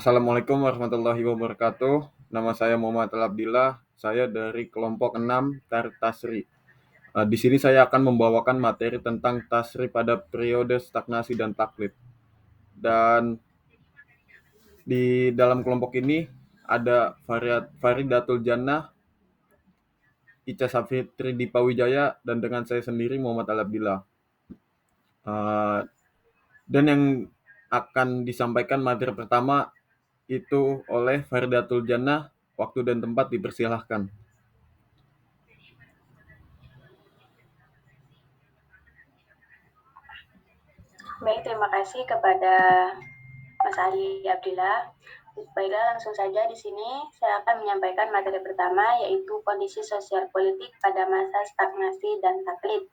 Assalamualaikum warahmatullahi wabarakatuh. Nama saya Muhammad Al-Abdillah. Saya dari kelompok 6 Tarik Tasri. Di sini saya akan membawakan materi tentang tasri pada periode stagnasi dan taklid. Dan di dalam kelompok ini ada Faridatul Jannah, Ica Safitri Dipa Wijaya, dan dengan saya sendiri Muhammad Al-Abdillah. Eh, Dan yang akan disampaikan materi pertama itu oleh Faridatul Jannah. Waktu dan tempat dipersilahkan. Baik, terima kasih kepada Mas Ali Abdillah. Baiklah, langsung saja di sini saya akan menyampaikan materi pertama, yaitu kondisi sosial politik pada masa stagnasi dan taklid.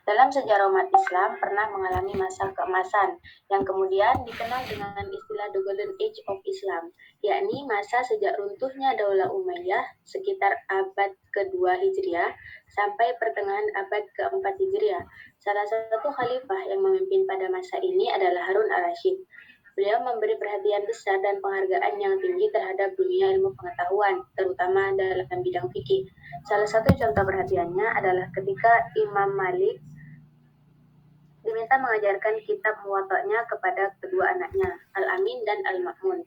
Dalam sejarah umat Islam pernah mengalami masa keemasan yang kemudian dikenal dengan istilah The Golden Age of Islam, yakni masa sejak runtuhnya Daulah Umayyah sekitar abad ke-2 Hijriah sampai pertengahan abad ke-4 Hijriah. Salah satu khalifah yang memimpin pada masa ini adalah Harun ar-Rasyid. Beliau memberi perhatian besar dan penghargaan yang tinggi terhadap dunia ilmu pengetahuan, terutama dalam bidang fikih. Salah satu contoh perhatiannya adalah ketika Imam Malik diminta mengajarkan kitab Muwatta'nya kepada kedua anaknya, Al-Amin dan Al-Ma'mun.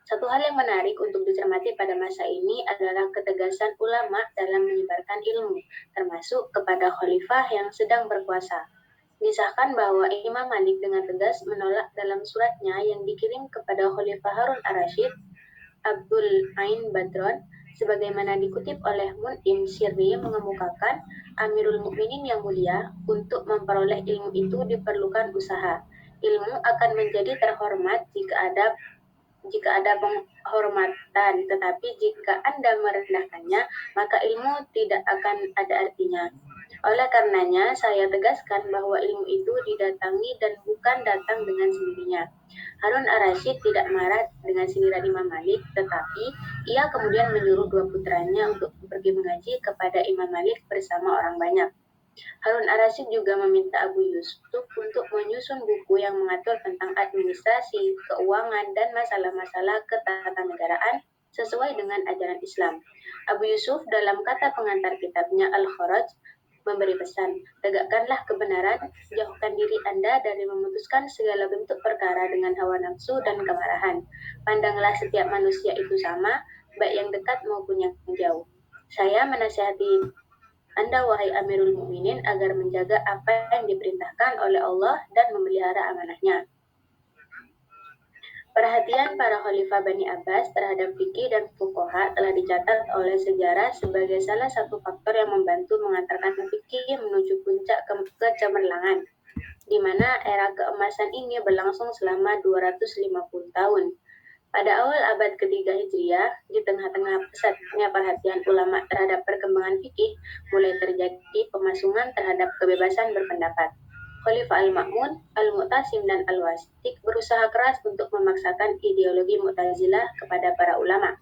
Satu hal yang menarik untuk dicermati pada masa ini adalah ketegasan ulama dalam menyebarkan ilmu, termasuk kepada khalifah yang sedang berkuasa. Disahkan bahwa Imam Malik dengan tegas menolak dalam suratnya yang dikirim kepada Khalifah Harun ar-Rasyid, Abdul Ain Badron, sebagaimana dikutip oleh Mun'im Sirri mengemukakan, Amirul Mukminin yang mulia, untuk memperoleh ilmu itu diperlukan usaha. Ilmu akan menjadi terhormat jika ada penghormatan, tetapi jika Anda merendahkannya, maka ilmu tidak akan ada artinya. Oleh karenanya, saya tegaskan bahwa ilmu itu didatangi dan bukan datang dengan sendirinya. Harun ar-Rasyid tidak marah dengan sindiran Imam Malik, tetapi ia kemudian menyuruh dua putranya untuk pergi mengaji kepada Imam Malik bersama orang banyak. Harun ar-Rasyid juga meminta Abu Yusuf untuk menyusun buku yang mengatur tentang administrasi, keuangan, dan masalah-masalah ketatanegaraan sesuai dengan ajaran Islam. Abu Yusuf dalam kata pengantar kitabnya Al-Kharaj memberi pesan, tegakkanlah kebenaran, jauhkan diri Anda dari memutuskan segala bentuk perkara dengan hawa nafsu dan kemarahan. Pandanglah setiap manusia itu sama, baik yang dekat maupun yang jauh. Saya menasihati Anda, wahai Amirul Mukminin, agar menjaga apa yang diperintahkan oleh Allah dan memelihara amanahnya. Perhatian para khalifah Bani Abbas terhadap fikih dan fuqaha telah dicatat oleh sejarah sebagai salah satu faktor yang membantu mengantarkan fikih menuju puncak kecemerlangan, di mana era keemasan ini berlangsung selama 250 tahun. Pada awal abad ketiga Hijriah, di tengah-tengah pesatnya perhatian ulama terhadap perkembangan fikih, mulai terjadi pemasungan terhadap kebebasan berpendapat. Khalifah Al-Ma'mun, Al-Mu'tasim, dan Al-Wasik berusaha keras untuk memaksakan ideologi Mu'tazilah kepada para ulama.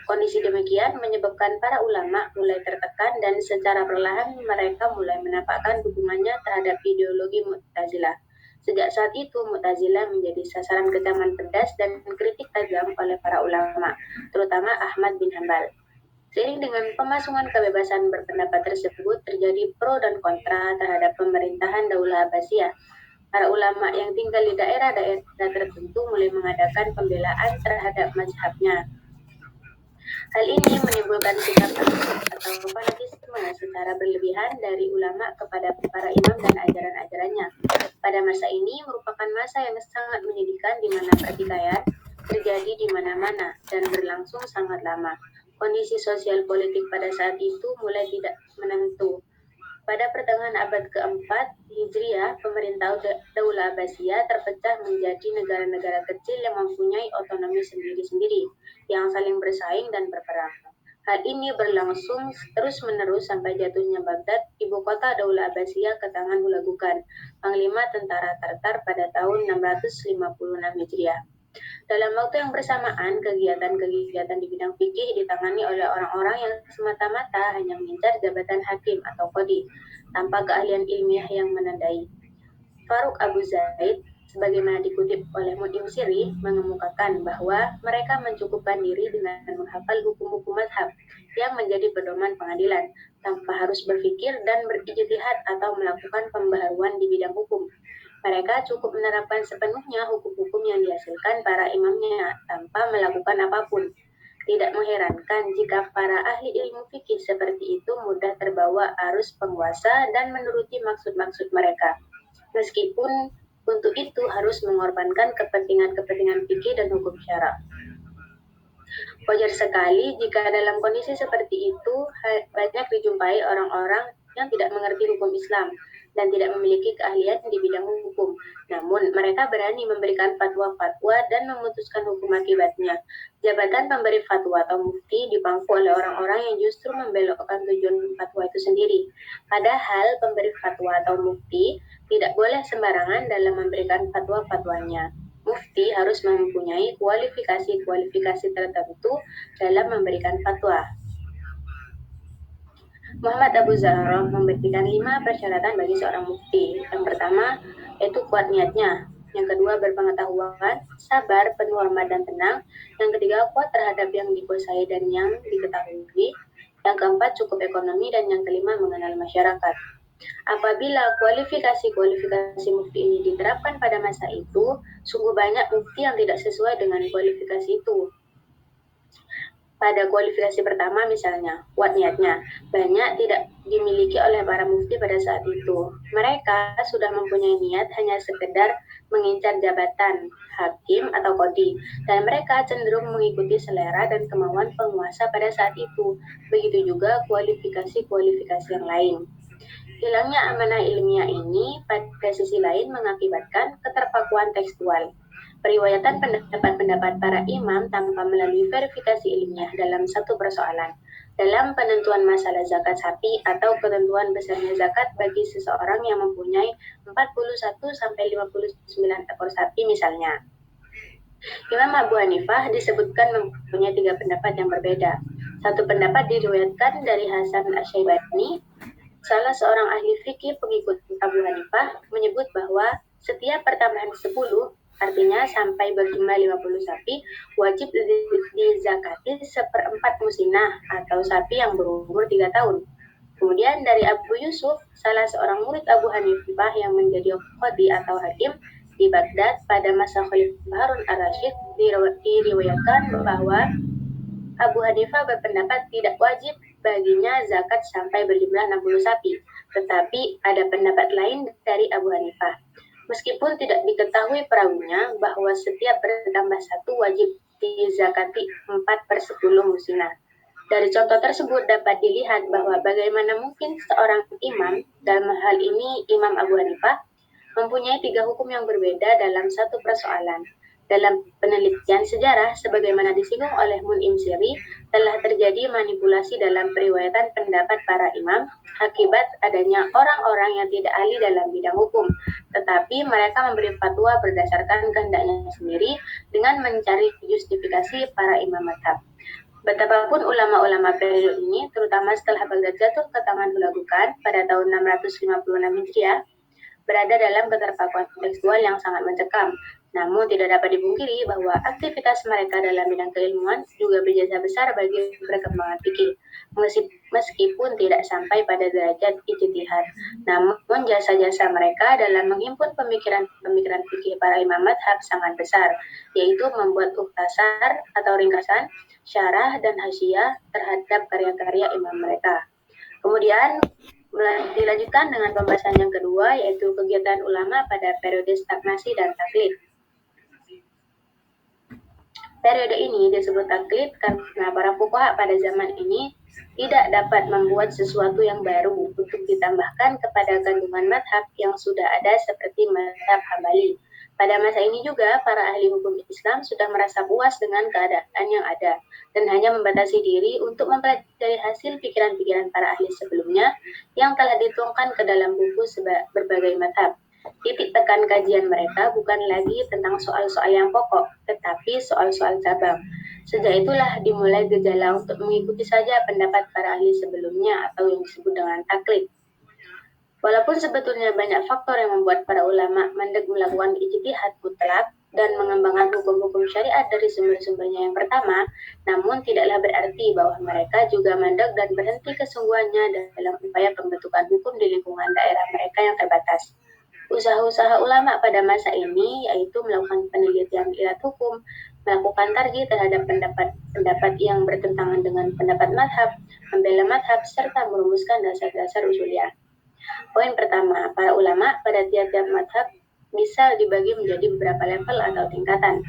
Kondisi demikian menyebabkan para ulama mulai tertekan dan secara perlahan mereka mulai menampakkan dukungannya terhadap ideologi Mu'tazilah. Sejak saat itu, Mu'tazilah menjadi sasaran kecaman pedas dan kritik tajam oleh para ulama, terutama Ahmad bin Hanbal. Seiring dengan pemasungan kebebasan berpendapat tersebut, terjadi pro dan kontra terhadap pemerintahan Daulah Abbasiyah. Para ulama yang tinggal di daerah-daerah tertentu mulai mengadakan pembelaan terhadap mazhabnya. Hal ini menimbulkan sikap atau fanatisme secara berlebihan dari ulama kepada para imam dan ajaran-ajarannya. Pada masa ini merupakan masa yang sangat menyedihkan di mana pertikaian terjadi di mana-mana dan berlangsung sangat lama. Kondisi sosial politik pada saat itu mulai tidak menentu. Pada pertengahan abad keempat Hijriah, pemerintah Daulah Abbasiyah terpecah menjadi negara-negara kecil yang mempunyai otonomi sendiri-sendiri, yang saling bersaing dan berperang. Hal ini berlangsung terus-menerus sampai jatuhnya Baghdad, ibu kota Daulah Abbasiyah, ke tangan Hulagukan, panglima tentara Tartar pada tahun 656 Hijriah. Dalam waktu yang bersamaan, kegiatan-kegiatan di bidang fikih ditangani oleh orang-orang yang semata-mata hanya mengincar jabatan hakim atau qadi, tanpa keahlian ilmiah yang menandai. Faruk Abu Zaid, sebagaimana dikutip oleh Mu'in Siri, mengemukakan bahwa mereka mencukupkan diri dengan menghafal hukum-hukum mazhab yang menjadi pedoman pengadilan, tanpa harus berpikir dan berijtihad atau melakukan pembaharuan di bidang hukum. Mereka cukup menerapkan sepenuhnya hukum-hukum yang dihasilkan para imamnya tanpa melakukan apapun. Tidak mengherankan jika para ahli ilmu fikih seperti itu mudah terbawa arus penguasa dan menuruti maksud-maksud mereka, meskipun untuk itu harus mengorbankan kepentingan-kepentingan fikih dan hukum syara. Wajar sekali jika dalam kondisi seperti itu banyak dijumpai orang-orang yang tidak mengerti hukum Islam dan tidak memiliki keahlian di bidang hukum. Namun, mereka berani memberikan fatwa-fatwa dan memutuskan hukum akibatnya. Jabatan pemberi fatwa atau mufti dipangku oleh orang-orang yang justru membelokkan tujuan fatwa itu sendiri. Padahal, pemberi fatwa atau mufti tidak boleh sembarangan dalam memberikan fatwa-fatwanya. Mufti harus mempunyai kualifikasi-kualifikasi tertentu dalam memberikan fatwa. Muhammad Abu Zahra memberikan 5 persyaratan bagi seorang mufti. Yang pertama, yaitu kuat niatnya. Yang kedua, berpengetahuan, sabar, penuh hormat dan tenang. Yang ketiga, kuat terhadap yang dikuasai dan yang diketahui. Yang keempat, cukup ekonomi. Dan yang kelima, mengenal masyarakat. Apabila kualifikasi-kualifikasi mufti ini diterapkan pada masa itu, sungguh banyak mufti yang tidak sesuai dengan kualifikasi itu. Pada kualifikasi pertama misalnya, kuat niatnya, banyak tidak dimiliki oleh para mufti pada saat itu. Mereka sudah mempunyai niat hanya sekedar mengincar jabatan hakim atau qadhi, dan mereka cenderung mengikuti selera dan kemauan penguasa pada saat itu. Begitu juga kualifikasi-kualifikasi yang lain. Hilangnya amanah ilmiah ini pada sisi lain mengakibatkan keterpakuan tekstual. Periwayatan pendapat-pendapat para imam tanpa melalui verifikasi ilmiah dalam satu persoalan. Dalam penentuan masalah zakat sapi atau ketentuan besarnya zakat bagi seseorang yang mempunyai 41-59 ekor sapi misalnya. Imam Abu Hanifah disebutkan mempunyai 3 pendapat yang berbeda. Satu pendapat diriwayatkan dari Hasan Asy-Syaibani, salah seorang ahli fikih pengikut Abu Hanifah, menyebut bahwa setiap pertambahan 10, artinya sampai berjumlah 50 sapi, wajib dizakati 1/4 musinah atau sapi yang berumur 3 tahun. Kemudian dari Abu Yusuf, salah seorang murid Abu Hanifah yang menjadi qadhi atau hakim di Baghdad pada masa Khalifah Harun ar-Rasyid, diriwayatkan bahwa Abu Hanifah berpendapat tidak wajib baginya zakat sampai berjumlah 60 sapi, tetapi ada pendapat lain dari Abu Hanifah. Meskipun tidak diketahui perawinya bahwa setiap bertambah 1 wajib dizakati 4/10 musinah. Dari contoh tersebut dapat dilihat bahwa bagaimana mungkin seorang imam, dalam hal ini Imam Abu Hanifah, mempunyai 3 hukum yang berbeda dalam satu persoalan. Dalam penelitian sejarah, sebagaimana disinggung oleh Mu'in Siri, telah terjadi manipulasi dalam periwayatan pendapat para imam akibat adanya orang-orang yang tidak ahli dalam bidang hukum, tetapi mereka memberi fatwa berdasarkan kehendaknya sendiri dengan mencari justifikasi para imam mazhab. Betapapun ulama-ulama periode ini, terutama setelah Baghdad jatuh ke tangan Hulagu Khan pada tahun 656 Hijriah, berada dalam keterpakuan tekstual yang sangat mencekam. Namun tidak dapat dipungkiri bahwa aktivitas mereka dalam bidang keilmuan juga berjasa besar bagi perkembangan fikih, meskipun tidak sampai pada derajat ijtihad. Namun jasa-jasa mereka dalam menghimpun pemikiran-pemikiran fikih para imam mazhab sangat besar, yaitu membuat mukhtasar atau ringkasan, syarah dan hasyiah terhadap karya-karya imam mereka. Kemudian dilanjutkan dengan pembahasan yang kedua, yaitu kegiatan ulama pada periode stagnasi dan taklid. Periode ini disebut taklid karena para fuqaha pada zaman ini tidak dapat membuat sesuatu yang baru untuk ditambahkan kepada kandungan mazhab yang sudah ada seperti mazhab Hambali. Pada masa ini juga para ahli hukum Islam sudah merasa puas dengan keadaan yang ada dan hanya membatasi diri untuk mempelajari hasil pikiran-pikiran para ahli sebelumnya yang telah dituangkan ke dalam buku berbagai mazhab. Titik tekan kajian mereka bukan lagi tentang soal-soal yang pokok, tetapi soal-soal cabang. Sejak itulah dimulai gejala untuk mengikuti saja pendapat para ahli sebelumnya atau yang disebut dengan taklid. Walaupun sebetulnya banyak faktor yang membuat para ulama mandek melakukan ijtihad mutlak dan mengembangkan hukum-hukum syariat dari sumber-sumbernya yang pertama, namun tidaklah berarti bahwa mereka juga mandek dan berhenti kesungguhannya dalam upaya pembentukan hukum di lingkungan daerah mereka yang terbatas. Usaha-usaha ulama pada masa ini yaitu melakukan penelitian ilat hukum, melakukan tarjih terhadap pendapat-pendapat yang bertentangan dengan pendapat madhab, membela madhab, serta merumuskan dasar-dasar usuliyah. Poin pertama, para ulama pada tiap-tiap madhab bisa dibagi menjadi beberapa level atau tingkatan.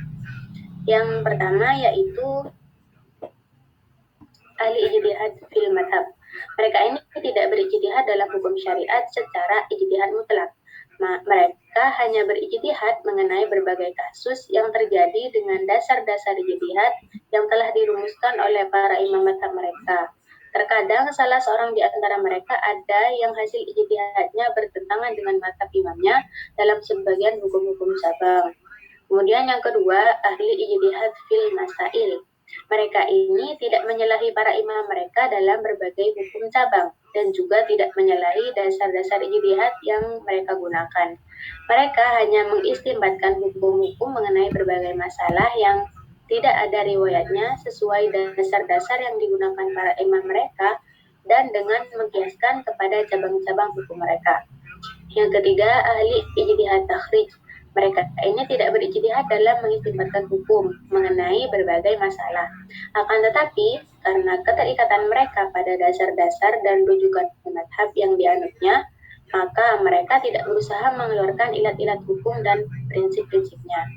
Yang pertama yaitu ahli ijtihad fil madhab. Mereka ini tidak berijtihad dalam hukum syariat secara ijtihad mutlak. Mereka hanya berijtihad mengenai berbagai kasus yang terjadi dengan dasar-dasar ijtihad yang telah dirumuskan oleh para imam madhab mereka. Terkadang salah seorang di antara mereka ada yang hasil ijtihadnya bertentangan dengan mazhab imamnya dalam sebagian hukum-hukum cabang. Kemudian yang kedua, ahli ijtihad fil masail. Mereka ini tidak menyalahi para imam mereka dalam berbagai hukum cabang dan juga tidak menyalahi dasar-dasar ijtihad yang mereka gunakan. Mereka hanya mengistinbatkan hukum-hukum mengenai berbagai masalah yang tidak ada riwayatnya sesuai dasar-dasar yang digunakan para imam mereka dan dengan mengkiaskan kepada cabang-cabang hukum mereka. Yang ketiga, ahli ijtihad takhrij. Mereka ini tidak berijtihad dalam mengistinbatkan hukum mengenai berbagai masalah. Akan tetapi, karena keterikatan mereka pada dasar-dasar dan rujukan madhab yang dianutnya, maka mereka tidak berusaha mengeluarkan ilat-ilat hukum dan prinsip-prinsipnya.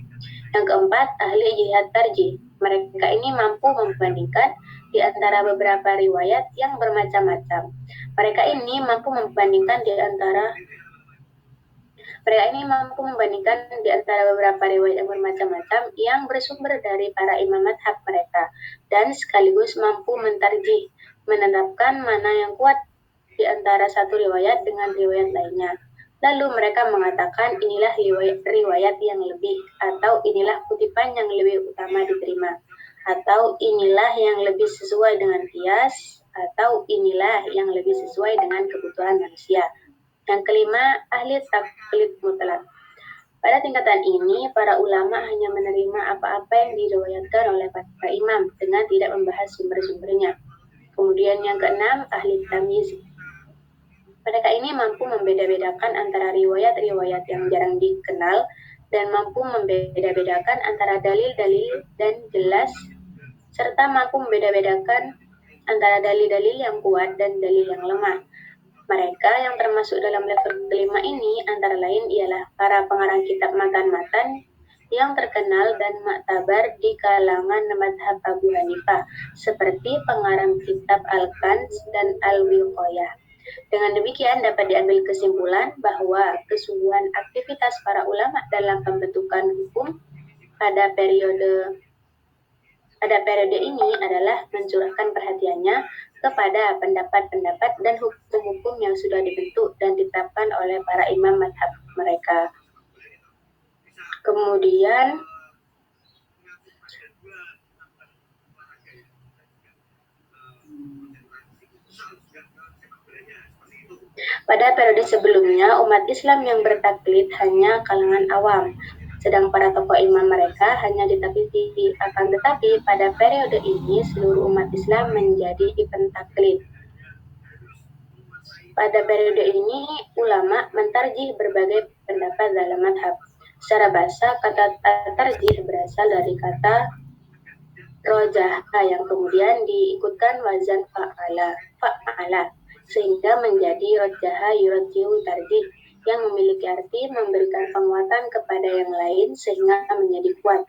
Yang keempat, ahli ijtihad tarjih. Mereka ini mampu membandingkan di antara beberapa riwayat yang bermacam-macam. Mereka ini mampu membandingkan di antara beberapa riwayat yang bermacam-macam yang bersumber dari para imam madhab mereka dan sekaligus mampu mentarjih, menetapkan mana yang kuat di antara satu riwayat dengan riwayat lainnya. Lalu mereka mengatakan inilah riwayat yang lebih, atau inilah kutipan yang lebih utama diterima, atau inilah yang lebih sesuai dengan qiyas, atau inilah yang lebih sesuai dengan kebutuhan manusia. Yang kelima, ahli taklid mutlak. Pada tingkatan ini, para ulama hanya menerima apa-apa yang diriwayatkan oleh para imam dengan tidak membahas sumber-sumbernya. Kemudian yang keenam, ahli tamyiz. Mereka ini mampu membeda-bedakan antara riwayat-riwayat yang jarang dikenal dan mampu membeda-bedakan antara dalil-dalil dan jelas, serta mampu membeda-bedakan antara dalil-dalil yang kuat dan dalil yang lemah. Mereka yang termasuk dalam level kelima ini antara lain ialah para pengarang kitab matan-matan yang terkenal dan maktabar di kalangan madhab Abu Hanifah, seperti pengarang kitab Al-Kanz dan Al-Wiqayah. Dengan demikian dapat diambil kesimpulan bahwa kesungguhan aktivitas para ulama dalam pembentukan hukum pada periode ini adalah mencurahkan perhatiannya kepada pendapat-pendapat dan hukum-hukum yang sudah dibentuk dan ditetapkan oleh para imam madhab mereka. Kemudian pada periode sebelumnya, umat Islam yang bertaklid hanya kalangan awam, sedang para tokoh imam mereka hanya ditaklidi. Akan tetapi, pada periode ini, seluruh umat Islam menjadi pentaklid. Pada periode ini, ulama mentarjih berbagai pendapat dalam madhab. Secara bahasa, kata tarjih berasal dari kata rojah yang kemudian diikutkan wazan fa'ala, sehingga menjadi rojaha yurjihu tarjih yang memiliki arti memberikan penguatan kepada yang lain sehingga menjadi kuat.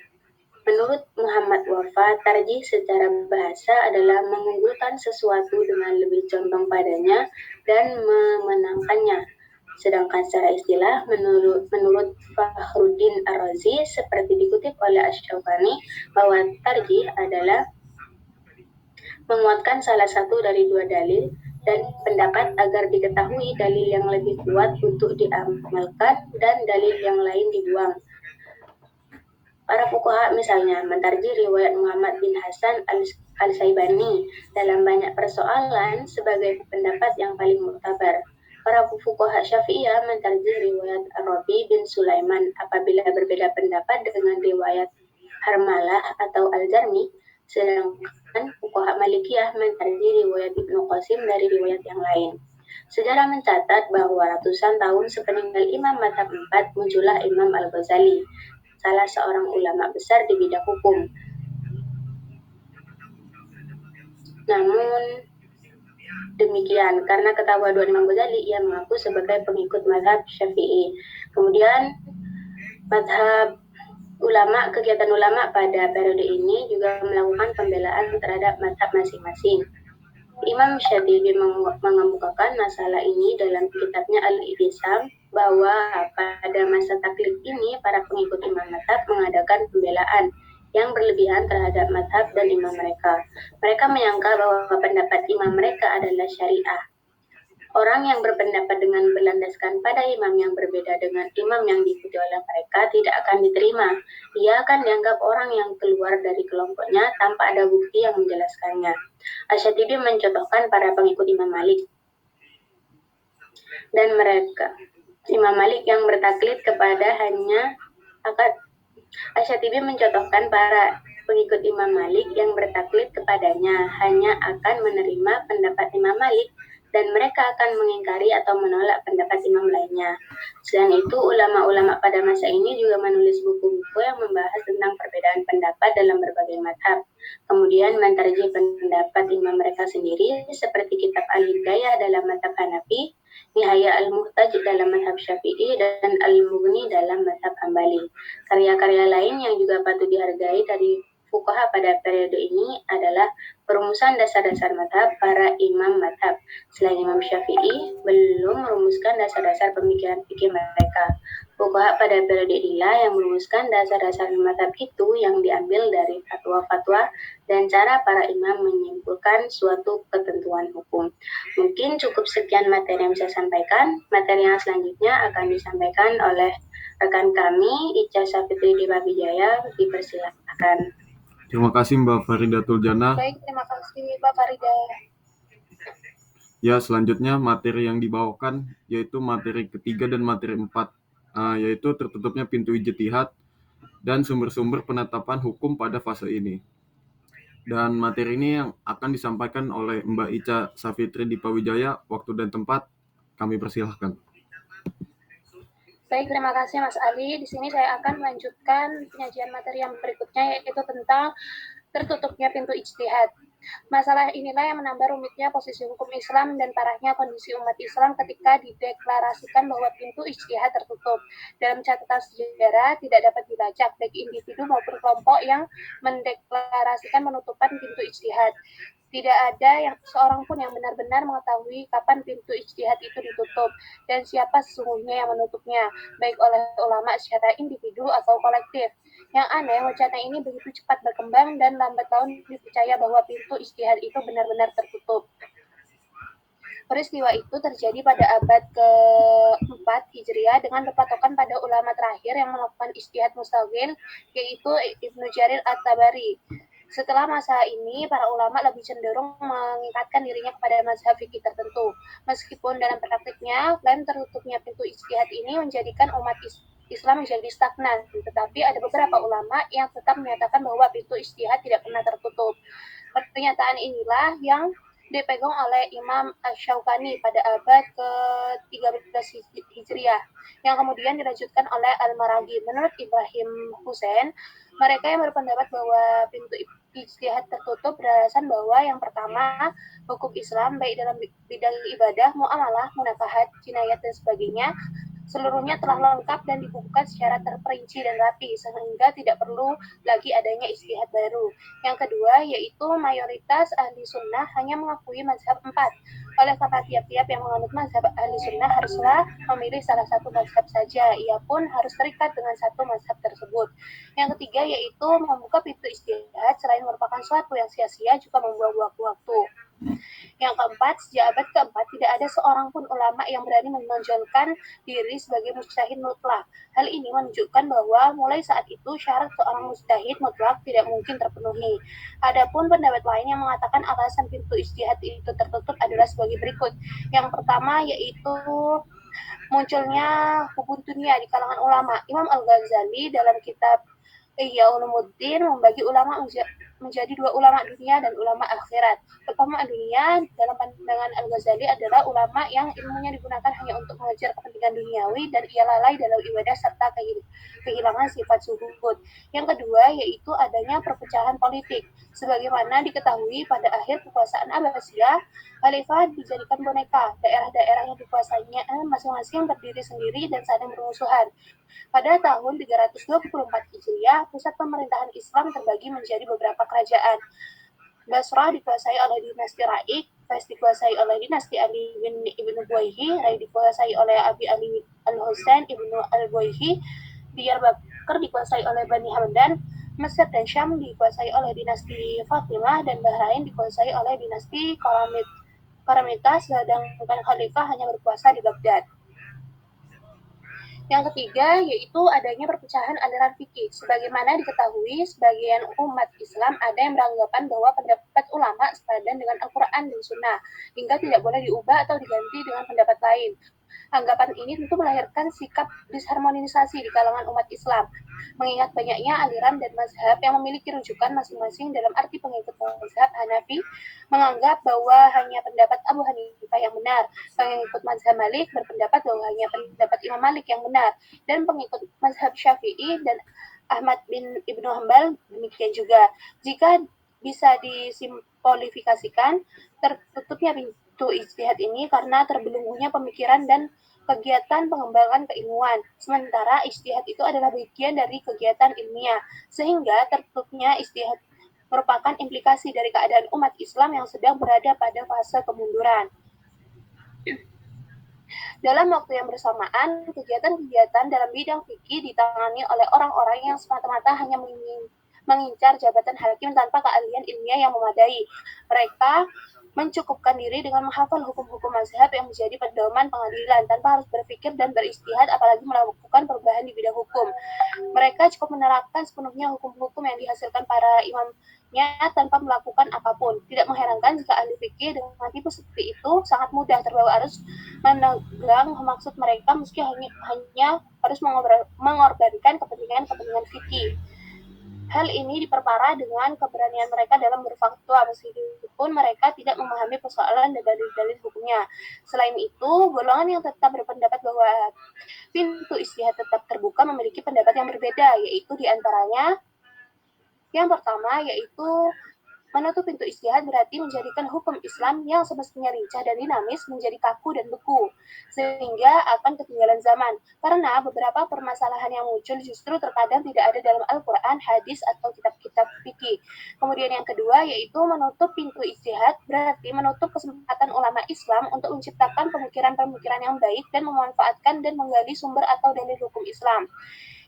Menurut Muhammad Wafa, tarjih secara bahasa adalah mengunggulkan sesuatu dengan lebih condong padanya dan memenangkannya. Sedangkan secara istilah, menurut Fakhruddin Ar-Razi, seperti dikutip oleh Asy-Syaukani, bahwa tarjih adalah menguatkan salah satu dari dua dalil dan pendapat agar diketahui dalil yang lebih kuat untuk diamalkan dan dalil yang lain dibuang. Para fuqaha misalnya mentarjih riwayat Muhammad bin Hasan al-Syaibani dalam banyak persoalan sebagai pendapat yang paling muktabar. Para fuqaha Syafi'iyah mentarjih riwayat Rabi bin Sulaiman apabila berbeda pendapat dengan riwayat Harmalah atau Al-Jarmi, sedangkan fuqaha Malikiyah mentarjih riwayat Ibnu Qasim dari riwayat yang lain. Sejarah mencatat bahwa ratusan tahun sepeninggal Imam Mazhab 4 muncullah Imam Al-Ghazali, salah seorang ulama besar di bidang hukum. Namun demikian, karena ketawaduan Imam Ghazali, ia mengaku sebagai pengikut mazhab Syafi'i. Kemudian kegiatan ulama pada periode ini juga melakukan pembelaan terhadap mazhab masing-masing. Imam Syatibi mengemukakan masalah ini dalam kitabnya Al-I'tisam, bahwa pada masa taklid ini para pengikut imam mazhab mengadakan pembelaan yang berlebihan terhadap mazhab dan imam mereka. Mereka menyangka bahwa pendapat imam mereka adalah syariah. Orang yang berpendapat dengan berlandaskan pada imam yang berbeda dengan imam yang diikuti oleh mereka tidak akan diterima. Ia akan dianggap orang yang keluar dari kelompoknya tanpa ada bukti yang menjelaskannya. Asy-Syatibi mencontohkan para pengikut Imam Malik dan mereka. Imam Malik yang bertaklid kepada hanya akan Asy-Syatibi mencontohkan para pengikut Imam Malik yang bertaklid kepadanya hanya akan menerima pendapat Imam Malik dan mereka akan mengingkari atau menolak pendapat imam lainnya. Selain itu, ulama-ulama pada masa ini juga menulis buku-buku yang membahas tentang perbedaan pendapat dalam berbagai mazhab. Kemudian mentarjih pendapat imam mereka sendiri seperti kitab Al-Hidayah dalam mazhab Hanafi, Nihaya Al-Muhtaj dalam mazhab Syafi'i, dan Al-Mughni dalam mazhab Hambali. Karya-karya lain yang juga patut dihargai dari fuqaha pada periode ini adalah perumusan dasar-dasar mazhab para imam mazhab. Selain Imam Syafi'i, belum merumuskan dasar-dasar pemikiran fikih mereka. Fuqaha pada periode inilah yang merumuskan dasar-dasar mazhab itu yang diambil dari fatwa-fatwa dan cara para imam menyimpulkan suatu ketentuan hukum. Mungkin cukup sekian materi yang saya sampaikan. Materi yang selanjutnya akan disampaikan oleh rekan kami, Ica Safitri di Babijaya. Dipersilakan. Terima kasih Mbak Faridatul Jannah. Baik, terima kasih Mbak Farida. Ya, selanjutnya materi yang dibawakan yaitu materi ketiga dan materi 4, yaitu tertutupnya pintu ijtihad dan sumber-sumber penetapan hukum pada fase ini. Dan materi ini yang akan disampaikan oleh Mbak Ica Safitri di Pawijaya. Waktu dan tempat kami persilahkan. Baik, terima kasih Mas Ali. Di sini saya akan melanjutkan penyajian materi yang berikutnya, yaitu tentang tertutupnya pintu ijtihad. Masalah inilah yang menambah rumitnya posisi hukum Islam dan parahnya kondisi umat Islam ketika dideklarasikan bahwa pintu ijtihad tertutup. Dalam catatan sejarah tidak dapat dilacak baik individu maupun kelompok yang mendeklarasikan penutupan pintu ijtihad. Tidak ada seorang pun yang benar-benar mengetahui kapan pintu ijtihad itu ditutup dan siapa sesungguhnya yang menutupnya, baik oleh ulama secara individu atau kolektif. Yang aneh, wacana ini begitu cepat berkembang dan lambat laun dipercaya bahwa pintu ijtihad itu benar-benar tertutup. Peristiwa itu terjadi pada abad ke-4 Hijriah dengan berpatokan pada ulama terakhir yang melakukan ijtihad mustaqil, yaitu Ibnu Jarir At-Tabari. Setelah masa ini, para ulama lebih cenderung mengikatkan dirinya kepada mazhab fikih tertentu. Meskipun dalam praktiknya, klaim tertutupnya pintu ijtihad ini menjadikan umat Islam menjadi stagnan, tetapi ada beberapa ulama yang tetap menyatakan bahwa pintu ijtihad tidak pernah tertutup. Pernyataan inilah yang dipegang oleh Imam Asy-Syaukani pada abad ke-13 Hijriah, yang kemudian dilanjutkan oleh Al-Maraghi. Menurut Ibrahim Hussein, mereka yang berpendapat bahwa pintu ijtihad tertutup berdasarkan bahwa yang pertama, hukum Islam baik dalam bidang ibadah, muamalah, munakahat, jinayat, dan sebagainya, seluruhnya telah lengkap dan dibukukan secara terperinci dan rapi, sehingga tidak perlu lagi adanya ijtihad baru. Yang kedua, yaitu mayoritas ahli sunnah hanya mengakui mazhab 4. Oleh karena tiap-tiap yang menganut mazhab ahli sunnah haruslah memilih salah satu mazhab saja, ia pun harus terikat dengan satu mazhab tersebut. Yang ketiga, yaitu membuka pintu ijtihad selain merupakan suatu yang sia-sia juga membuang waktu. Yang keempat, sejak abad keempat tidak ada seorang pun ulama yang berani menonjolkan diri sebagai mujtahid mutlak. Hal ini menunjukkan bahwa mulai saat itu syarat seorang mujtahid mutlak tidak mungkin terpenuhi. Adapun pendapat lain yang mengatakan alasan pintu ijtihad itu tertutup adalah sebagai berikut. Yang pertama yaitu munculnya hubun dunia di kalangan ulama. Imam Al-Ghazali dalam kitab Ihya Ulumuddin membagi ulama menjadi dua, ulama dunia dan ulama akhirat. Ulama dunia dalam pandangan Al-Ghazali adalah ulama yang ilmunya digunakan hanya untuk mengejar kepentingan duniawi dan ia lalai dalam ibadah serta kehilangan sifat zuhud. Yang kedua yaitu adanya perpecahan politik. Sebagaimana diketahui pada akhir kekuasaan Abbasiyah, khalifah dijadikan boneka. Daerah-daerah yang dikuasainya masing-masing berdiri sendiri dan saling bermusuhan. Pada tahun 324 Hijriah, pusat pemerintahan Islam terbagi menjadi beberapa kerajaan. Basra dikuasai oleh dinasti Raik, Fes dikuasai oleh dinasti Ali bin Ibnu Buwaihi, Rai dikuasai oleh Abi Ali Al-Husain Ibnu Al-Buwaihi, Diyarbakir dikuasai oleh Bani Hamdan, Mesir dan Syam dikuasai oleh dinasti Fatimah, dan Bahrain dikuasai oleh dinasti Karamitas, sedangkan khalifah hanya berkuasa di Baghdad. Yang ketiga yaitu adanya perpecahan aliran fikih. Sebagaimana diketahui, sebagian umat Islam ada yang beranggapan bahwa pendapat ulama sepadan dengan Al-Quran dan Sunnah, hingga tidak boleh diubah atau diganti dengan pendapat lain. Anggapan ini tentu melahirkan sikap disharmonisasi di kalangan umat Islam, mengingat banyaknya aliran dan mazhab yang memiliki rujukan masing-masing. Dalam arti pengikut mazhab Hanafi menganggap bahwa hanya pendapat Abu Hanifah yang benar, pengikut mazhab Malik berpendapat bahwa hanya pendapat Imam Malik yang benar, dan pengikut mazhab Syafi'i dan Ahmad bin Ibnu Hambal demikian juga. Jika bisa disimplifikasikan, tertutupnya pintu ijtihad ini karena terbelenggunya pemikiran dan kegiatan pengembangan keilmuan. Sementara ijtihad itu adalah bagian dari kegiatan ilmiah, sehingga tertutupnya ijtihad merupakan implikasi dari keadaan umat Islam yang sedang berada pada fase kemunduran. Dalam waktu yang bersamaan, kegiatan-kegiatan dalam bidang fikih ditangani oleh orang-orang yang semata-mata hanya mengincar jabatan hakim tanpa keahlian ilmiah yang memadai. Mereka mencukupkan diri dengan menghafal hukum-hukum mazhab yang menjadi pedoman pengadilan tanpa harus berpikir dan beristihad, apalagi melakukan perubahan di bidang hukum. Mereka cukup menerapkan sepenuhnya hukum-hukum yang dihasilkan para imamnya tanpa melakukan apapun. Tidak mengherankan jika ahli fikih dengan tipe seperti itu sangat mudah terbawa arus menegang maksud mereka, meski hanya harus mengorbankan kepentingan fikih. Hal ini diperparah dengan keberanian mereka dalam berfatwa, meskipun mereka tidak memahami persoalan dan dalil-dalil hukumnya. Selain itu, golongan yang tetap berpendapat bahwa pintu ijtihad tetap terbuka memiliki pendapat yang berbeda, yaitu diantaranya yang pertama yaitu menutup pintu ijtihad berarti menjadikan hukum Islam yang semestinya lincah dan dinamis menjadi kaku dan beku, sehingga akan ketinggalan zaman. Karena beberapa permasalahan yang muncul justru terkadang tidak ada dalam Al-Quran, hadis, atau kitab-kitab fikih. Kemudian yang kedua yaitu menutup pintu ijtihad berarti menutup kesempatan ulama Islam untuk menciptakan pemikiran-pemikiran yang baik dan memanfaatkan dan menggali sumber atau dalil hukum Islam.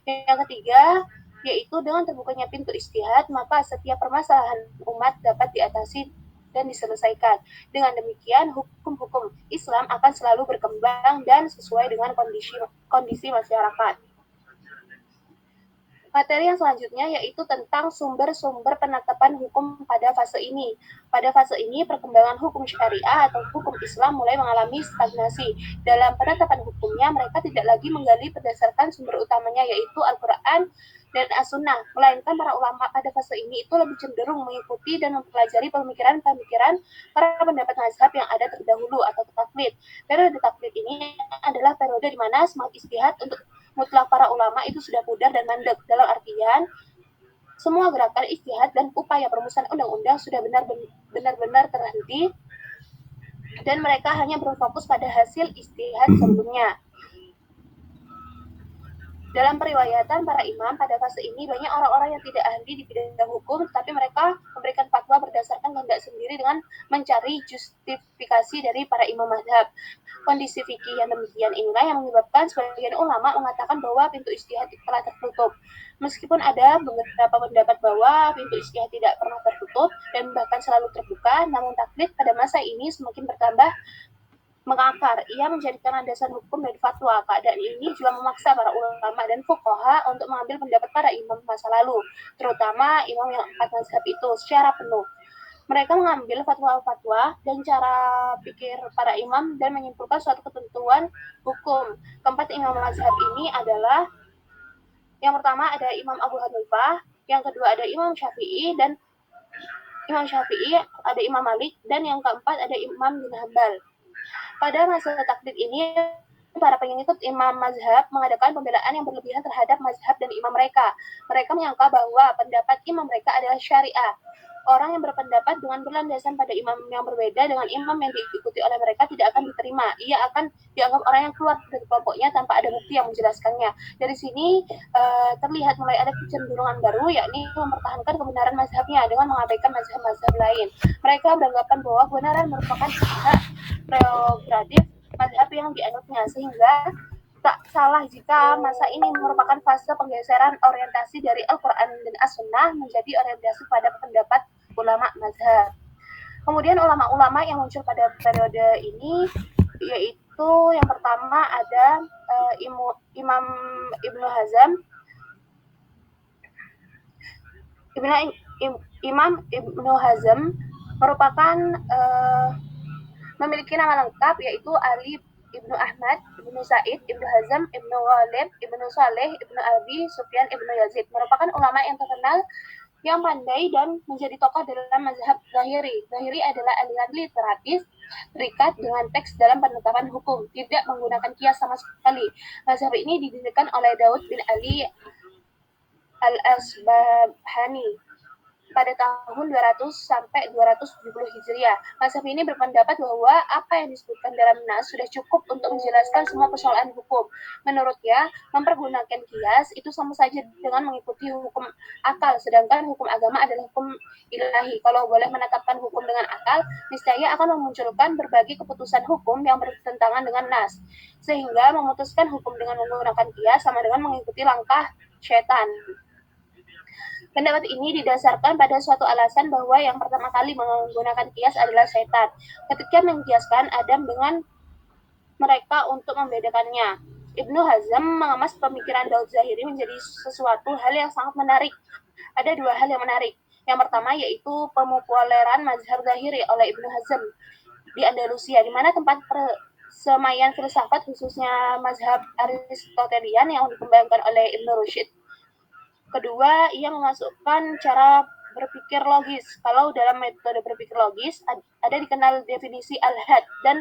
Yang ketiga yaitu dengan terbukanya pintu ijtihad, maka setiap permasalahan umat dapat diatasi dan diselesaikan. Dengan demikian, hukum-hukum Islam akan selalu berkembang dan sesuai dengan kondisi masyarakat. Materi yang selanjutnya yaitu tentang sumber-sumber penetapan hukum pada fase ini. Pada fase ini, perkembangan hukum syariah atau hukum Islam mulai mengalami stagnasi. Dalam penetapan hukumnya, mereka tidak lagi menggali berdasarkan sumber utamanya yaitu Al-Quran dan As-Sunnah, melainkan para ulama pada fase ini itu lebih cenderung mengikuti dan mempelajari pemikiran-pemikiran para pendapat mazhab yang ada terdahulu atau taklid. Periode taklid ini adalah periode di mana semangat ijtihad untuk mutlak para ulama itu sudah pudar dan mandek, dalam artian semua gerakan ijtihad dan upaya perumusan undang-undang sudah benar-benar terhenti dan mereka hanya berfokus pada hasil ijtihad sebelumnya. Dalam periwayatan para imam pada fase ini banyak orang-orang yang tidak ahli di bidang hukum, tapi mereka memberikan fatwa berdasarkan kehendak sendiri dengan mencari justifikasi dari para imam mazhab. Kondisi fikih yang demikian inilah yang menyebabkan sebagian ulama mengatakan bahwa pintu ijtihad telah tertutup. Meskipun ada beberapa pendapat bahwa pintu ijtihad tidak pernah tertutup dan bahkan selalu terbuka, namun taklid pada masa ini semakin bertambah mengakar. Ia menjadikan landasan hukum dan fatwa. Keadaan ini juga memaksa para ulama dan fuqaha untuk mengambil pendapat para imam masa lalu, terutama imam yang 4 mazhab itu secara penuh. Mereka mengambil fatwa-fatwa dan cara pikir para imam dan menyimpulkan suatu ketentuan hukum. Keempat imam mazhab ini adalah, yang pertama ada Imam Abu Hanifah, yang kedua ada Imam Syafi'i, ada Imam Malik, dan yang keempat ada Imam bin Hambal. Pada masa taklid ini, para pengikut imam mazhab mengadakan pembelaan yang berlebihan terhadap mazhab dan imam mereka. Mereka menyangka bahwa pendapat imam mereka adalah syariah. Orang yang berpendapat dengan berlandasan pada imam yang berbeda dengan imam yang diikuti oleh mereka tidak akan diterima. Ia akan dianggap orang yang keluar dari kelompoknya tanpa ada bukti yang menjelaskannya. Dari sini terlihat mulai ada kecenderungan baru, yakni mempertahankan kebenaran mazhabnya dengan mengabaikan mazhab-mazhab lain. Mereka beranggapan bahwa kebenaran merupakan hak prerogatif mazhab yang dianutnya, sehingga tak salah jika masa ini merupakan fase penggeseran orientasi dari Al-Quran dan As-Sunnah menjadi orientasi pada pendapat ulama mazhab. Kemudian ulama-ulama yang muncul pada periode ini yaitu yang pertama ada Imam Ibnu Hazm. Imam Ibnu Hazm merupakan memiliki nama lengkap yaitu Ali Ibnu Ahmad, Ibnu Said, Ibnu Hazm, Ibnu Ghalib, Ibnu Saleh, Ibnu Abi Sufyan, Ibnu Yazid. Merupakan ulama yang terkenal, yang pandai dan menjadi tokoh dalam mazhab Zahiri. Zahiri adalah aliran literatis terikat dengan teks dalam penetapan hukum, tidak menggunakan kias sama sekali. Mazhab ini didirikan oleh Daud bin Ali al-Asbahani pada tahun 200 sampai 270 Hijriah. Mazhab ini berpendapat bahwa apa yang disebutkan dalam nas sudah cukup untuk menjelaskan semua persoalan hukum. Menurutnya, mempergunakan kias itu sama saja dengan mengikuti hukum akal, sedangkan hukum agama adalah hukum ilahi. Kalau boleh menetapkan hukum dengan akal, niscaya akan memunculkan berbagai keputusan hukum yang bertentangan dengan nas. Sehingga memutuskan hukum dengan menggunakan kias sama dengan mengikuti langkah syaitan. Pendapat ini didasarkan pada suatu alasan bahwa yang pertama kali menggunakan kias adalah setan. Ketika mengkiaskan Adam dengan mereka untuk membedakannya. Ibnu Hazm mengemas pemikiran Daud Zahiri menjadi sesuatu hal yang sangat menarik. Ada dua hal yang menarik. Yang pertama yaitu pemopuleran mazhab Zahiri oleh Ibnu Hazm di Andalusia, di mana tempat persemaian filsafat khususnya mazhab Aristotelian yang dikembangkan oleh Ibnu Rushd. Kedua, ia memasukkan cara berpikir logis. Kalau dalam metode berpikir logis ada dikenal definisi al-had dan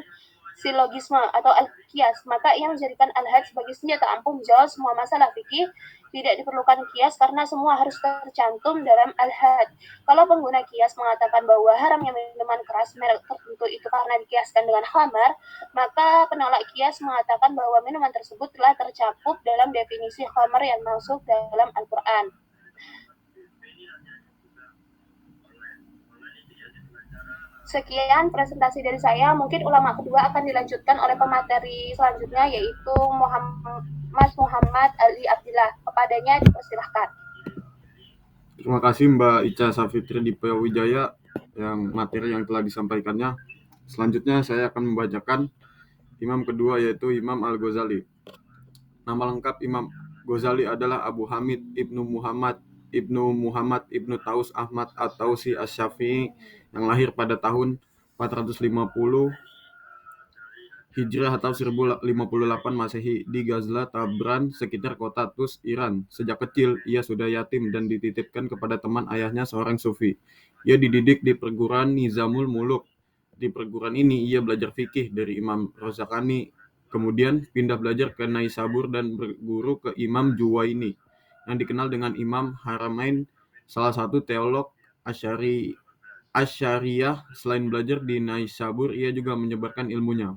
silogisme atau al-qiyas, maka ia menjadikan al-had sebagai senjata ampuh menjawab semua masalah fikih. Tidak diperlukan kias karena semua harus tercantum dalam al-had. Kalau pengguna kias mengatakan bahwa haramnya minuman keras merek tertentu itu karena dikiaskan dengan khamar, maka penolak kias mengatakan bahwa minuman tersebut telah tercakup dalam definisi khamar yang masuk dalam Al-Quran. Sekian presentasi dari saya. Mungkin ulama kedua akan dilanjutkan oleh pemateri selanjutnya, yaitu Mas Muhammad Ali Abdillah. Kepadanya dipersilahkan. Terima kasih Mbak Ica Safitri di Wijaya yang materi yang telah disampaikannya. Selanjutnya saya akan membacakan imam kedua yaitu Imam Al-Ghazali. Nama lengkap Imam Ghazali adalah Abu Hamid Ibnu Muhammad Ibnu Taus Ahmad At-Tausi Asy-Syafi'i yang lahir pada tahun 450 Hijriah atau 1058 Masehi di Ghazla, Tabran, sekitar kota Tus, Iran. Sejak kecil, ia sudah yatim dan dititipkan kepada teman ayahnya seorang sufi. Ia dididik di perguruan Nizamul Muluk. Di perguruan ini, ia belajar fikih dari Imam Rozakani, kemudian pindah belajar ke Naisabur dan berguru ke Imam Juwaini, yang dikenal dengan Imam Haramain, salah satu teolog Asy'ariyah. Selain belajar di Naisabur, ia juga menyebarkan ilmunya.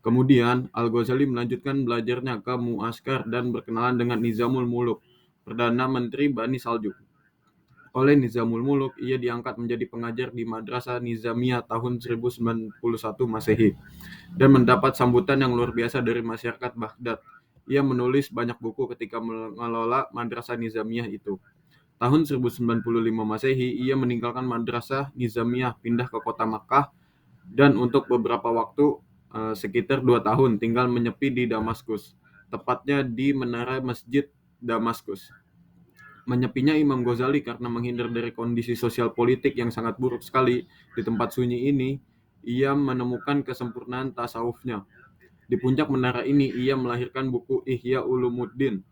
Kemudian, Al-Ghazali melanjutkan belajarnya ke Mu'askar dan berkenalan dengan Nizamul Muluk, Perdana Menteri Bani Saljuk. Oleh Nizamul Muluk, ia diangkat menjadi pengajar di Madrasah Nizamiyah tahun 1091 Masehi dan mendapat sambutan yang luar biasa dari masyarakat Baghdad. Ia menulis banyak buku ketika mengelola Madrasah Nizamiyah itu. Tahun 1095 Masehi, ia meninggalkan Madrasah Nizamiyah, pindah ke kota Makkah, dan untuk beberapa waktu, sekitar 2 tahun, tinggal menyepi di Damaskus, tepatnya di menara Masjid Damaskus. Menyepinya Imam Ghazali karena menghindar dari kondisi sosial politik yang sangat buruk sekali di tempat sunyi ini. Ia menemukan kesempurnaan tasawufnya. Di puncak menara ini, ia melahirkan buku Ihya Ulumuddin.